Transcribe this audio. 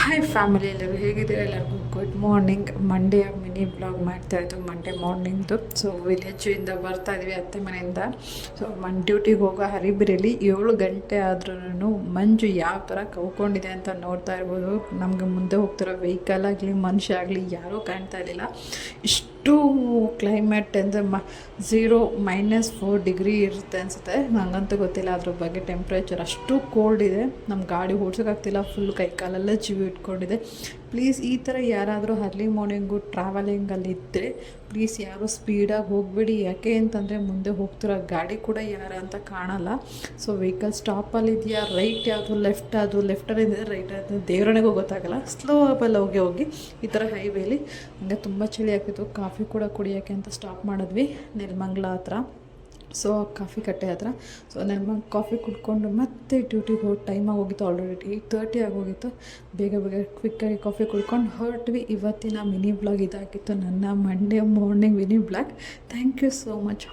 Hi family ಎಲ್ಲರೂ ಹೇಗಿದ್ದೀರಾ? ಎಲ್ಲರಿಗೂ good morning. Monday mini blog ಮಾಡ್ತಾಯಿದ್ದು ಮಂಡೇ ಮಾರ್ನಿಂಗ್ದು. ಸೊ ವಿಲೇಜಿಂದ ಬರ್ತಾಯಿದ್ವಿ ಅತ್ತೆ ಮನೆಯಿಂದ. ಸೊ ಡ್ಯೂಟಿಗೆ ಹೋಗೋ ಹರಿಬಿರಿಯಲ್ಲಿ 7 ಗಂಟೆ ಆದ್ರೂ ಮಂಜು ಯಾವ ಥರ ಕವ್ಕೊಂಡಿದೆ ಅಂತ ನೋಡ್ತಾ ಇರ್ಬೋದು. ನಮಗೆ ಮುಂದೆ ಹೋಗ್ತಿರೋ ವೆಹಿಕಲ್ ಆಗಲಿ ಮನುಷ್ಯ ಆಗಲಿ ಯಾರೂ ಕಾಣ್ತಾ ಇರಲಿಲ್ಲ. ಇಷ್ಟು ಕ್ಲೈಮೇಟ್ ಅಂದರೆ -4 ಡಿಗ್ರಿ ಇರುತ್ತೆ ಅನಿಸುತ್ತೆ, ನನಗಂತೂ ಗೊತ್ತಿಲ್ಲ ಅದ್ರ ಬಗ್ಗೆ. ಟೆಂಪ್ರೇಚರ್ ಅಷ್ಟು ಕೋಲ್ಡ್ ಇದೆ, ನಮ್ಮ ಗಾಡಿ ಓಡ್ಸೋಕ್ಕಾಗ್ತಿಲ್ಲ, ಫುಲ್ ಕೈಕಾಲೆಲ್ಲ ಜಿವಿ ಇಟ್ಕೊಂಡಿದೆ. ಪ್ಲೀಸ್ ಈ ಥರ ಯಾರಾದರೂ ಅರ್ಲಿ ಮಾರ್ನಿಂಗು ಟ್ರಾವೆಲಿಂಗಲ್ಲಿ ಇದ್ದರೆ ಪ್ಲೀಸ್ ಯಾರೂ ಸ್ಪೀಡಾಗಿ ಹೋಗಬೇಡಿ. ಯಾಕೆ ಅಂತಂದರೆ ಮುಂದೆ ಹೋಗ್ತಿರೋ ಗಾಡಿ ಕೂಡ ಯಾರ ಅಂತ ಕಾಣಲ್ಲ. ಸೊ ವೆಹಿಕಲ್ ಸ್ಟಾಪಲ್ಲಿ ಇದೆಯಾ, ರೈಟ್ ಯಾವುದು, ಲೆಫ್ಟಲ್ಲಿದೆ, ರೈಟ್ ಅದು ದೇವರನಿಗೂ ಗೊತ್ತಾಗಲ್ಲ. ಸ್ಲೋ ಅಪಲ್ಲಿ ಹೋಗಿ ಈ ಥರ ಹೈವೇಲಿ ಹಂಗೆ ತುಂಬ ಚಳಿ ಆಗ್ತಿತ್ತು. ಕಾಫಿ ಕೂಡ ಕುಡಿಯೋಕ್ಕೆ ಅಂತ ಸ್ಟಾಪ್ ಮಾಡಿದ್ವಿ ನೆಲಮಂಗ್ಲ ಹತ್ರ. ಸೊ ಕಾಫಿ ಕಟ್ಟೆ ಹತ್ರ. ಸೊ ಕಾಫಿ ಕುಡ್ಕೊಂಡು ಮತ್ತೆ ಡ್ಯೂಟಿಗೆ ಟೈಮಾಗಿ ಹೋಗಿತ್ತು. ಆಲ್ರೆಡಿ 8:30 ಆಗೋಗಿತ್ತು. ಬೇಗ ಕ್ವಿಕ್ಕಾಗಿ ಕಾಫಿ ಕುಡ್ಕೊಂಡು ಹೊರಟ್ವಿ. ಇವತ್ತಿನ ಮಿನಿ ಬ್ಲಾಗ್ ಇದಾಗಿತ್ತು, ನನ್ನ Monday morning mini blog. Thank you so much.